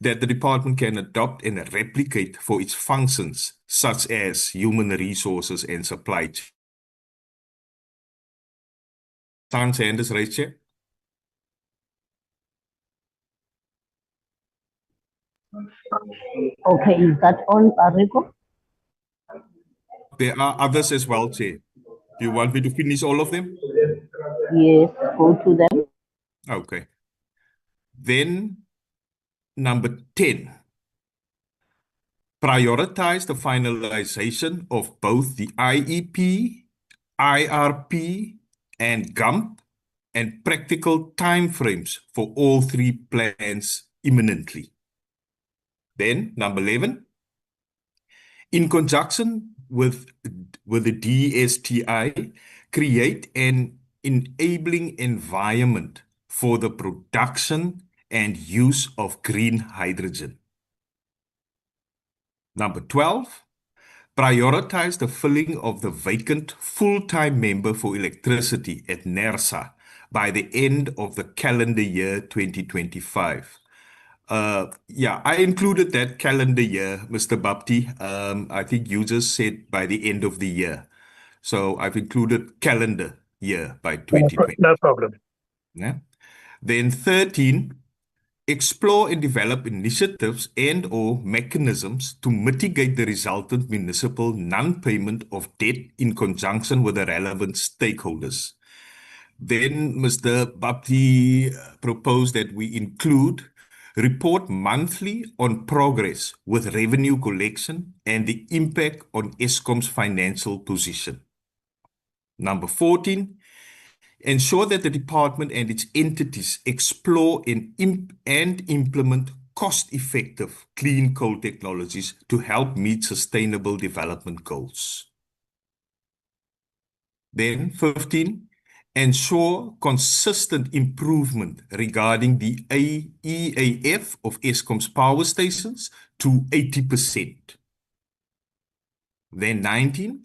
that the department can adopt and replicate for its functions, such as human resources and supply chain. Hans hand is raised, Chair. Okay, is that all, Rico? There are others as well, Chair. Do you want me to finish all of them? Yes, go to them. Okay. Then, number 10. Prioritize the finalization of both the IEP, IRP, and GUMP, and practical timeframes for all three plans imminently. Then, number 11, in conjunction with the DSTI, create an enabling environment for the production and use of green hydrogen. Number 12, prioritize the filling of the vacant full-time member for electricity at NERSA by the end of the calendar year 2025. Yeah, I included that calendar year, Mr. Bapti. I think you just said by the end of the year. So I've included calendar year by 2020. No problem. Yeah. Then 13, explore and develop initiatives and/or mechanisms to mitigate the resultant municipal non-payment of debt in conjunction with the relevant stakeholders. Then Mr. Bapti proposed that we include report monthly on progress with revenue collection and the impact on Eskom's financial position. Number 14, ensure that the department and its entities explore and implement cost-effective clean coal technologies to help meet sustainable development goals. Then 15, ensure consistent improvement regarding the EAF of Eskom's power stations to 80%. Then 19,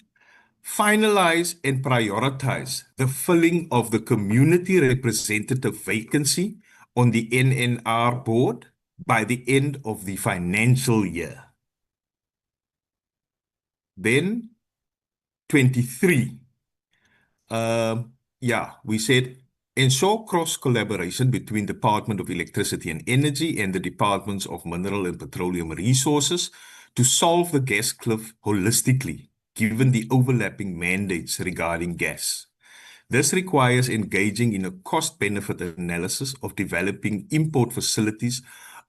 finalize and prioritize the filling of the community representative vacancy on the NNR board by the end of the financial year. Then 23, we said ensure cross-collaboration between Department of Electricity and Energy and the Departments of Mineral and Petroleum Resources to solve the gas cliff holistically, given the overlapping mandates regarding gas. This requires engaging in a cost-benefit analysis of developing import facilities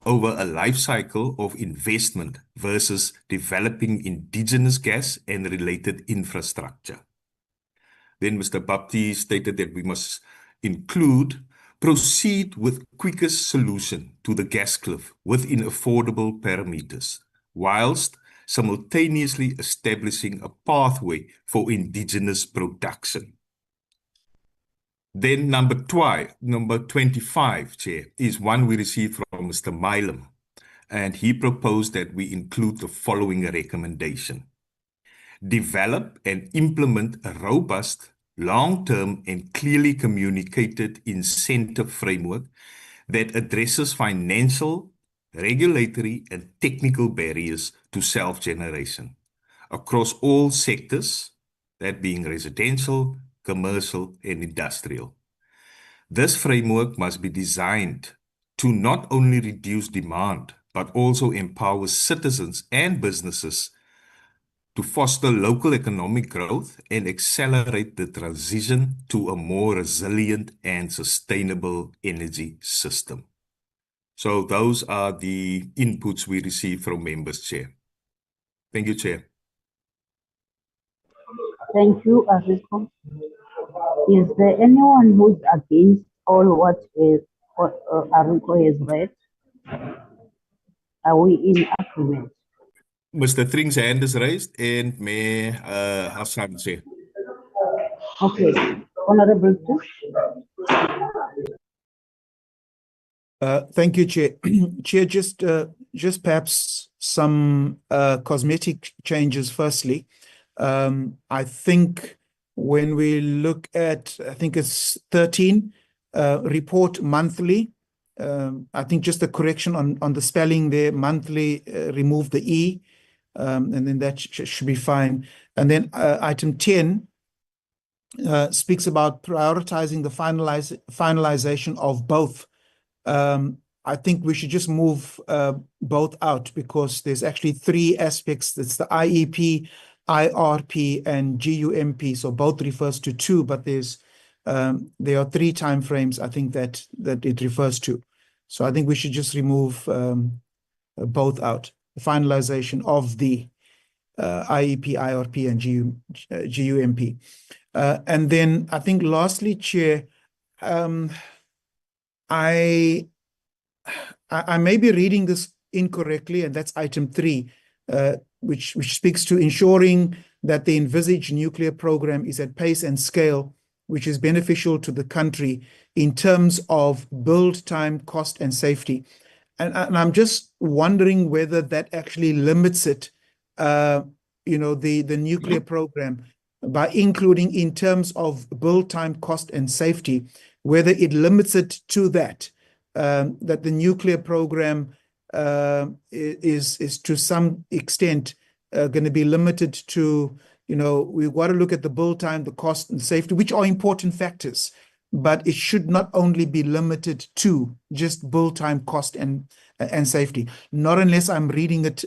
over a life cycle of investment versus developing indigenous gas and related infrastructure. Then Mr. Bapti stated that we must include proceed with quickest solution to the gas cliff within affordable parameters, whilst simultaneously establishing a pathway for indigenous production. Then number 25, Chair, is one we received from Mr. Milam, and he proposed that we include the following recommendation. Develop and implement a robust, long-term and clearly communicated incentive framework that addresses financial, regulatory and technical barriers to self-generation across all sectors, that being residential, commercial and industrial. This framework must be designed to not only reduce demand, but also empower citizens and businesses to foster local economic growth and accelerate the transition to a more resilient and sustainable energy system. So those are the inputs we received from members, Chair. Thank you, Chair. Thank you, Rico. Is there anyone who's against all what Rico has read? Are we in agreement? Mr. Thring's hand is raised and Mayor Hassan, Chair. Okay, Honorable Tush. Thank you, Chair. Chair, just perhaps some cosmetic changes. Firstly, I think when we look at, I think it's 13, report monthly, I think just a correction on the spelling there, monthly, remove the E, and then that should be fine. And then item 10 speaks about prioritizing the finalization of both. I think we should just move both out, because there's actually three aspects. It's the IEP, IRP, and GUMP. So both refers to two, but there are three timeframes I think that it refers to. So I think we should just remove both out. The finalization of the IEP, IRP, and GUMP. And then I think lastly, Chair, I may be reading this incorrectly, and that's item 3, which speaks to ensuring that the envisaged nuclear program is at pace and scale, which is beneficial to the country in terms of build time, cost, and safety. And I'm just wondering whether that actually limits it, the nuclear program, by including in terms of build time, cost, and safety, whether it limits it to that the nuclear program is to some extent going to be limited to, we've got to look at the build time, the cost, and safety, which are important factors, but it should not only be limited to just build time, cost, and safety. Not unless I'm reading it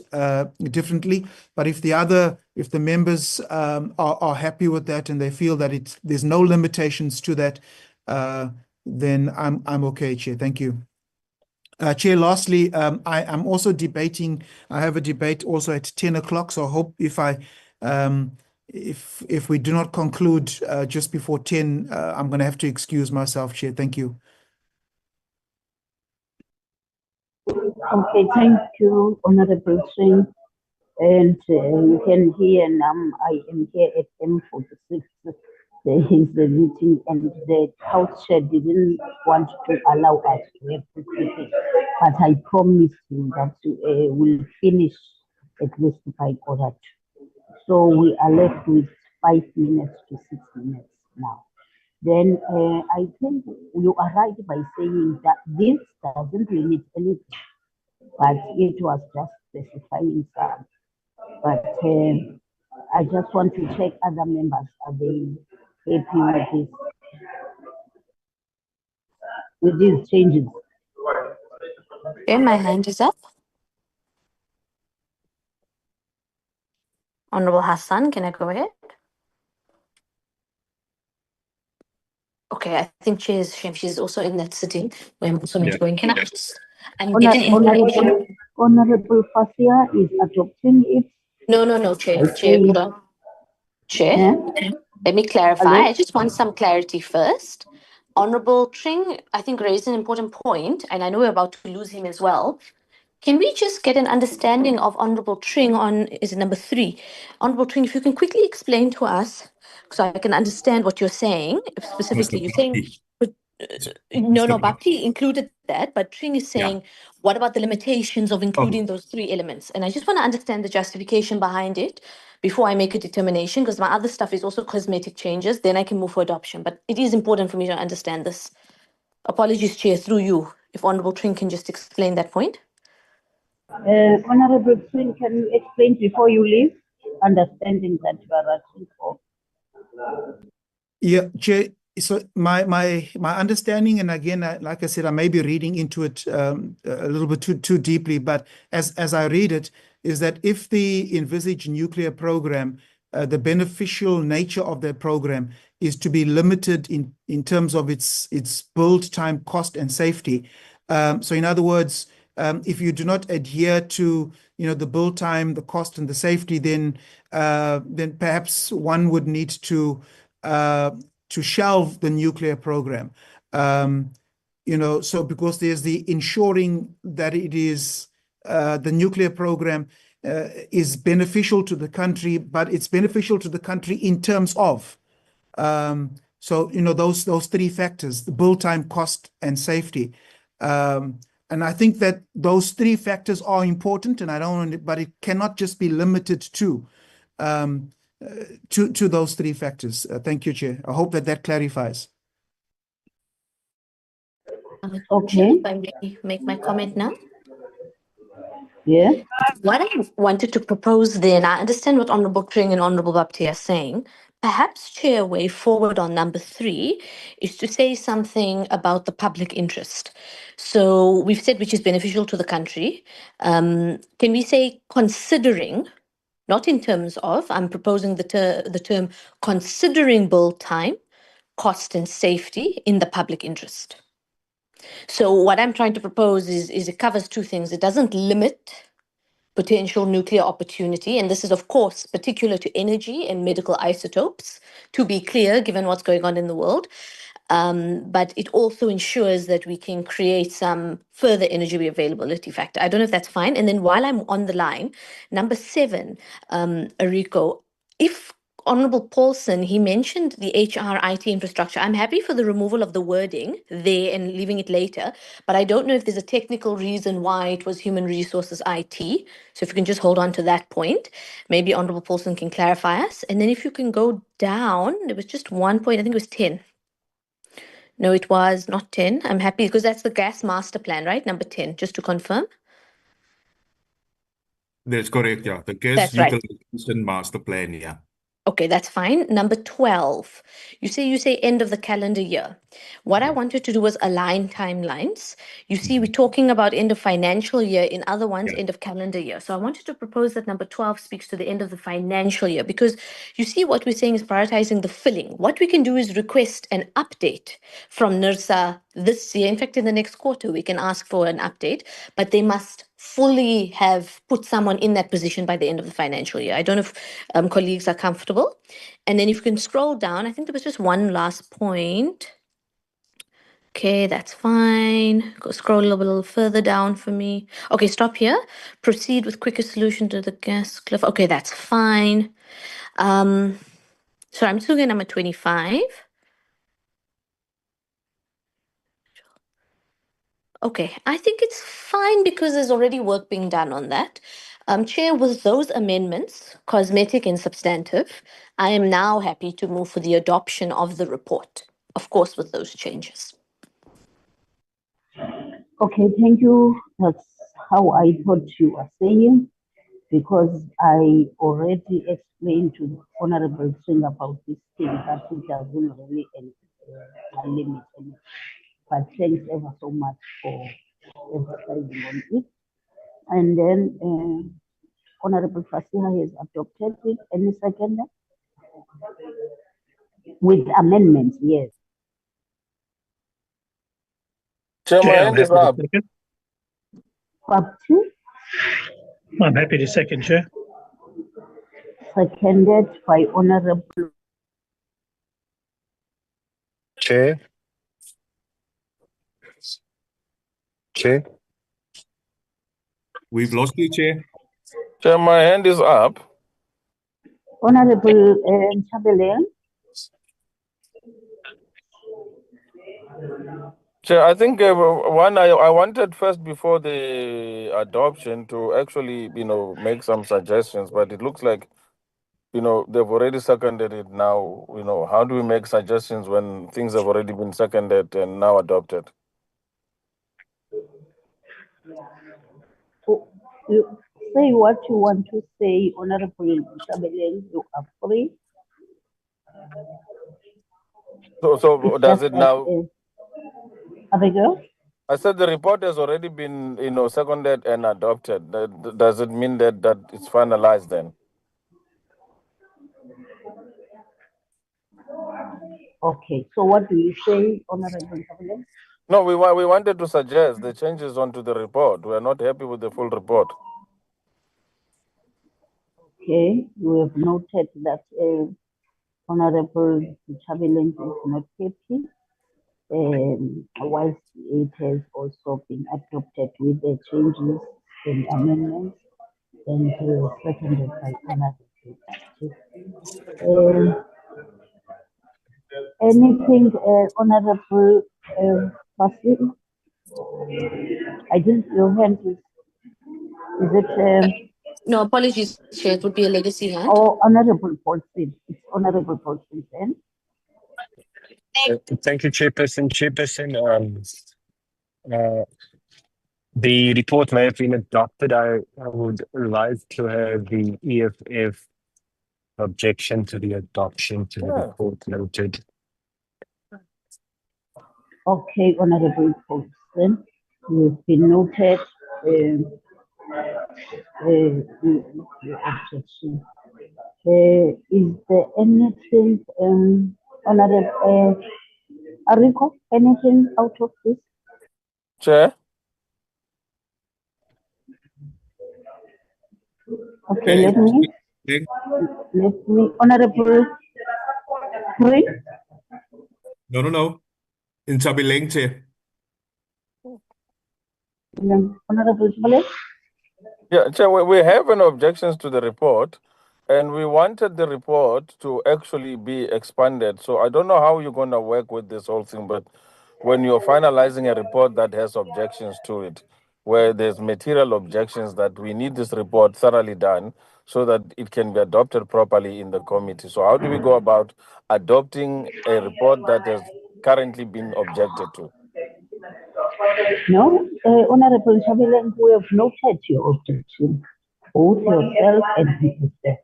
differently, but if the members are happy with that and they feel that there's no limitations to that, then I'm okay, Chair. Thank you. Chair, lastly, I'm also debating. I have a debate also at 10 o'clock. So I hope if we do not conclude just before 10, I'm going to have to excuse myself, Chair. Thank you. Okay, thank you, Honorable Singh. And you can hear now, I am here at M46. There is a meeting, and the house chair didn't want to allow us to have this meeting. But I promised him that we'll finish at least by 2:45. So we are left with 5 minutes to 6 minutes now. Then I think you are right by saying that this doesn't limit anything, but it was just specifying some. But I just want to check other members, are they happy with these changes? Okay, my hand is up. Honorable Hassan, can I go ahead? Okay, I think she's also in that sitting where I'm also meant to go in. Can I just get an information? Honorable Fasia is adopting it. No, Chair, hold on. Chair, let me clarify. Hello? I just want some clarity first. Honorable Tring, I think, raised an important point, and I know we're about to lose him as well. Can we just get an understanding of Honorable Tring on, is it number 3? Honorable Tring, if you can quickly explain to us, so I can understand what you're saying, specifically, you're saying, no, Bhakti included that, but Tring is saying, what about the limitations of including those 3 elements? And I just want to understand the justification behind it before I make a determination, because my other stuff is also cosmetic changes, then I can move for adoption. But it is important for me to understand this. Apologies, Chair, through you, if Honorable Tring can just explain that point. Honorable Twin, can you explain before you leave, understanding that you are asking for? Yeah, Chair. So my understanding, and again, like I said, I may be reading into it a little bit too deeply, but as I read it, is that if the envisaged nuclear program, the beneficial nature of that program is to be limited in terms of its build time, cost, and safety. So in other words, if you do not adhere to the build time, the cost, and the safety, then perhaps one would need to shelve the nuclear program. So because there's the ensuring that it is the nuclear program is beneficial to the country, but it's beneficial to the country in terms of those 3 factors: the build time, cost, and safety. And I think that those 3 factors are important, and but it cannot just be limited to those 3 factors. Thank you, Chair. I hope that clarifies. Chair, Okay. if I may make my comment now. Yeah. What I wanted to propose then, I understand what Honorable Tring and Honorable Bapti are saying. Perhaps, Chair, way forward on number 3 is to say something about the public interest. So we've said which is beneficial to the country. Can we say considering, not in terms of, I'm proposing the term considering build time, cost and safety in the public interest. So what I'm trying to propose is it covers two things. It doesn't limit potential nuclear opportunity. And this is, of course, particular to energy and medical isotopes, to be clear, given what's going on in the world. But it also ensures that we can create some further energy availability factor. I don't know if that's fine. And then while I'm on the line, number 7, Ariko, if Honorable Paulson, he mentioned the HR IT infrastructure. I'm happy for the removal of the wording there and leaving it later, but I don't know if there's a technical reason why it was human resources IT. So if you can just hold on to that point, maybe Honorable Paulson can clarify us. And then if you can go down, there was just one point, I think it was 10. No, it was not 10. I'm happy because that's the gas master plan, right? Number 10, just to confirm. That's correct, yeah. The gas That's right. utilization master plan, yeah. Okay, that's fine. Number 12, you say end of the calendar year. What I wanted to do was align timelines. You see, we're talking about end of financial year, in other ones, end of calendar year. So I wanted to propose that number 12 speaks to the end of the financial year, because you see what we're saying is prioritizing the filling. What we can do is request an update from NERSA this year. In fact, in the next quarter, we can ask for an update, but they must fully have put someone in that position by the end of the financial year. I don't know if colleagues are comfortable. And then if you can scroll down, I think there was just one last point. Okay, that's fine. Go scroll a little further down for me. Okay, stop here. Proceed with quicker solution to the gas cliff. Okay, that's fine. So I'm still getting number 25. Okay, I think it's fine because there's already work being done on that. Chair, with those amendments, cosmetic and substantive, I am now happy to move for the adoption of the report, of course, with those changes. Okay, thank you. That's how I thought you were saying, because I already explained to the Honorable Singh about this thing that it doesn't really limit anything. But thanks ever so much for emphasizing on it. And then Honorable Fasiha has adopted it. Any second? With amendments, yes. Chair, my Chair, I'm hand is happy to up. second. Up to I'm happy to second, Chair. seconded by Honorable. Chair. Chair. We've lost you, Chair. Chair, my hand is up. Honorable Chabelain. Chair, I think one I wanted first before the adoption to actually, make some suggestions, but it looks like, they've already seconded it now. How do we make suggestions when things have already been seconded and now adopted? You say what you want to say, Honorable Chabelain. You are free. So does it now? Abigail? I said the report has already been, seconded and adopted. Does it mean that it's finalized then? Okay, so what do you say, Honorable Chabelain? No, we wanted to suggest the changes onto the report. We are not happy with the full report. Okay, we have noted that Honorable Chabelain is not happy, whilst it has also been adopted with the changes and amendments and seconded by Honorable. Anything, Honorable Fasil? I think your hand is it? No, apologies, Chair. It would be a legacy hand. Oh, Honorable Paulson. It's Honorable Paulson's hand. Thank you, Chairperson. The report may have been adopted. I would like to have the EFF objection to the adoption to the report noted. Okay, Honorable Paulson, you've been noted. Your objection. Is there anything, Honorable Ariko, anything out of this? Chair? Okay, let me, Honorable 3. No. In Chabileng, Chair. Honorable Chabaleng? Yeah, Chair, we have an objections to the report, and we wanted the report to actually be expanded. So I don't know how you're going to work with this whole thing, but when you're finalizing a report that has objections to it, where there's material objections that we need this report thoroughly done so that it can be adopted properly in the committee. So how do we go about adopting a report that has currently been objected to? No, Honorable Chabaleng, we have noted your objection, both yourself and Mr.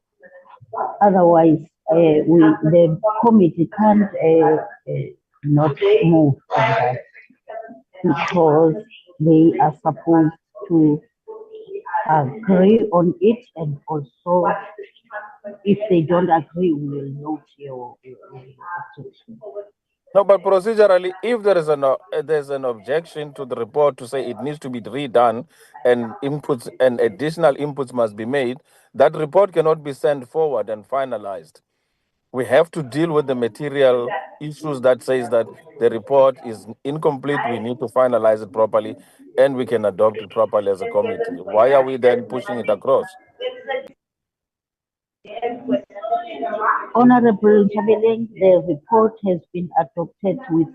Otherwise, the committee can't not move on that because they are supposed to agree on it, and also if they don't agree, we will note your objection. No, but procedurally, if there's an objection to the report to say it needs to be redone and inputs and additional inputs must be made, that report cannot be sent forward and finalized. We have to deal with the material issues that says that the report is incomplete. We need to finalize it properly, and we can adopt it properly as a committee. Why are we then pushing it across? Honorable Chabaleng, the report has been adopted with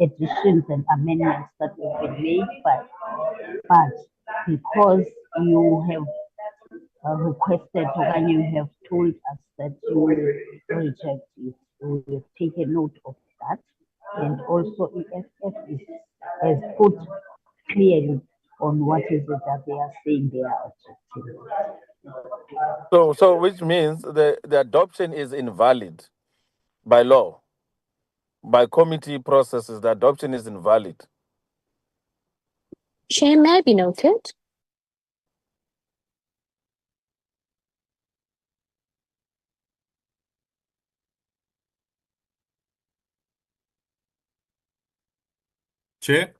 additions and amendments that have been made, but because you have requested and you have told us that you will reject it, we will take a note of that. And also EFF has put clearly on what is it that they are saying they are objecting. So which means the adoption is invalid by law, by committee processes. The adoption is invalid. Chair, may I be noted? Chair.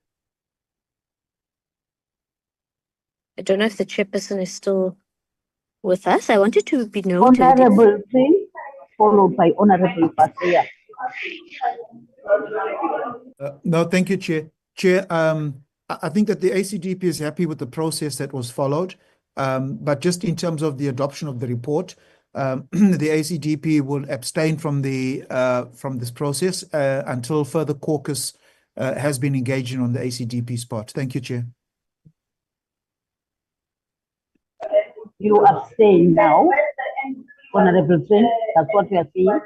I don't know if the chairperson is still with us. I wanted to be noted. Honorable Singh, followed by Honorable Pasea. No, thank you, Chair. Chair, I think that the ACDP is happy with the process that was followed. But just in terms of the adoption of the report, the ACDP will abstain from this process until further caucus has been engaging on the ACDP's part. Thank you, Chair. You abstain now, Honorable Singh. That's what we are saying.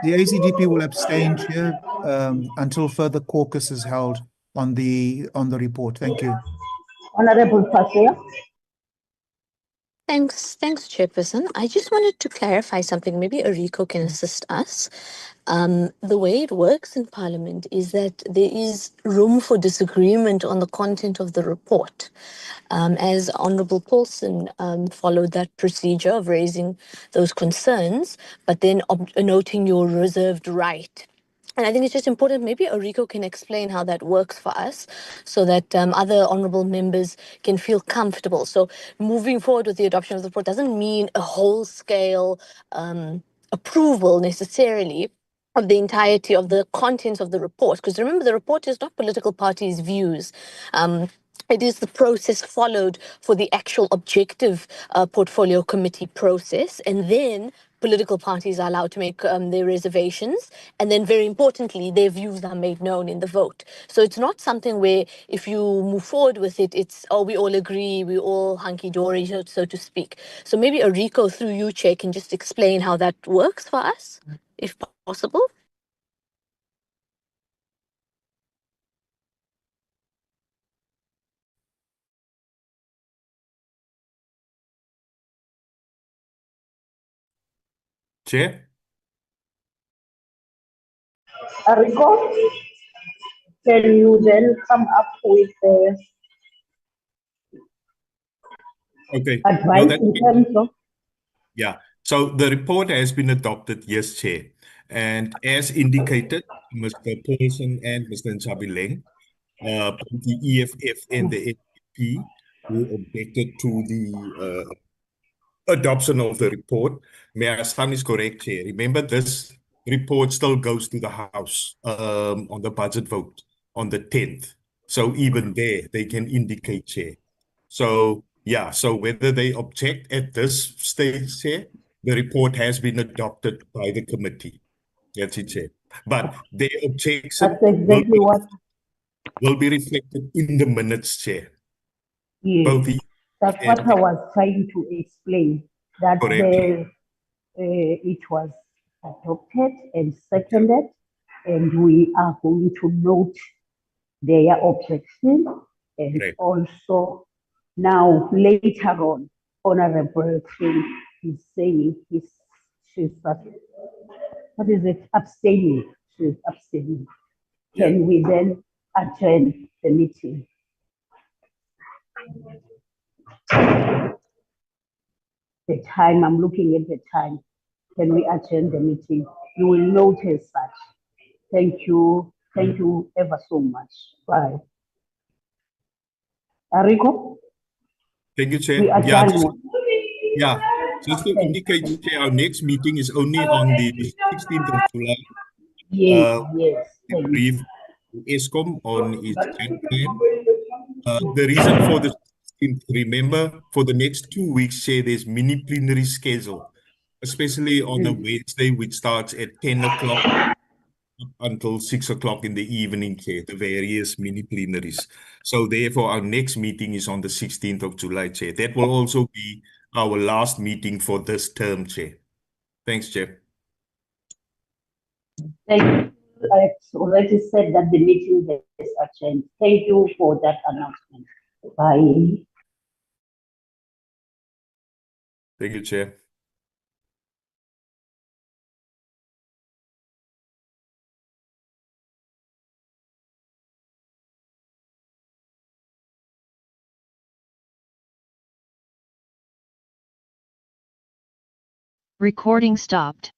The ACDP will abstain, Chair, until further caucus is held on the report. Thank you. Honorable Pasea. Thanks, Chairperson. I just wanted to clarify something. Maybe Ariko can assist us. The way it works in Parliament is that there is room for disagreement on the content of the report. As Honourable Paulson followed that procedure of raising those concerns, but then noting your reserved right. And I think it's just important, maybe Ariko can explain how that works for us so that other honourable members can feel comfortable. So moving forward with the adoption of the report doesn't mean a whole-scale approval necessarily of the entirety of the contents of the report. Because remember, the report is not political parties' views. It is the process followed for the actual objective portfolio committee process. And then political parties are allowed to make their reservations. And then very importantly, their views are made known in the vote. So it's not something where if you move forward with it, it's, oh, we all agree, we all hunky-dory, so to speak. So maybe Ariko, through you, Chair, can just explain how that works for us, if possible. Chair? Rico, can you then come up with Okay. No, advice that's in terms of? Yeah. So the report has been adopted, yes, Chair. And as indicated, Mr. Paulson and Mr. Nchabileng, both the EFF and the NPP, who objected to the adoption of the report. May I stand is correct, Chair. Remember, this report still goes to the House on the budget vote on the 10th. So even there, they can indicate, Chair. So, yeah, so whether they object at this stage, Chair, the report has been adopted by the committee. That's it, Chair. But their objection That's exactly what, will be reflected in the minutes, Chair. yes, Both the that's what I was trying to explain, that correct, it was adopted and seconded, and we are going to note their objection, and correct. also now later on, Honorable King is saying she's what is it, abstaining, she's abstaining. Yeah. Can we then adjourn the meeting? The time, I'm looking at the time. Can we adjourn the meeting? You will notice that. Thank you. Thank you ever so much. Bye. Rico, Thank you, Chair. we Yeah, adjourn. yeah. Just to Thank indicate, you. Chair, our next meeting is only on the 16th of July. Yes, Uh, yes, we thanks. brief ESCOM on its plan. The reason for the 16th, remember, for the next 2 weeks, Chair, there's mini plenary schedule, especially on a Wednesday, which starts at 10 o'clock until 6 o'clock in the evening, Chair, the various mini plenaries. So therefore, our next meeting is on the 16th of July, Chair. That will also be our last meeting for this term, Chair. Thanks, Chair. Thank you. I've already said that the meeting is adjourned. Thank you for that announcement. Bye. Thank you, Chair. Recording stopped.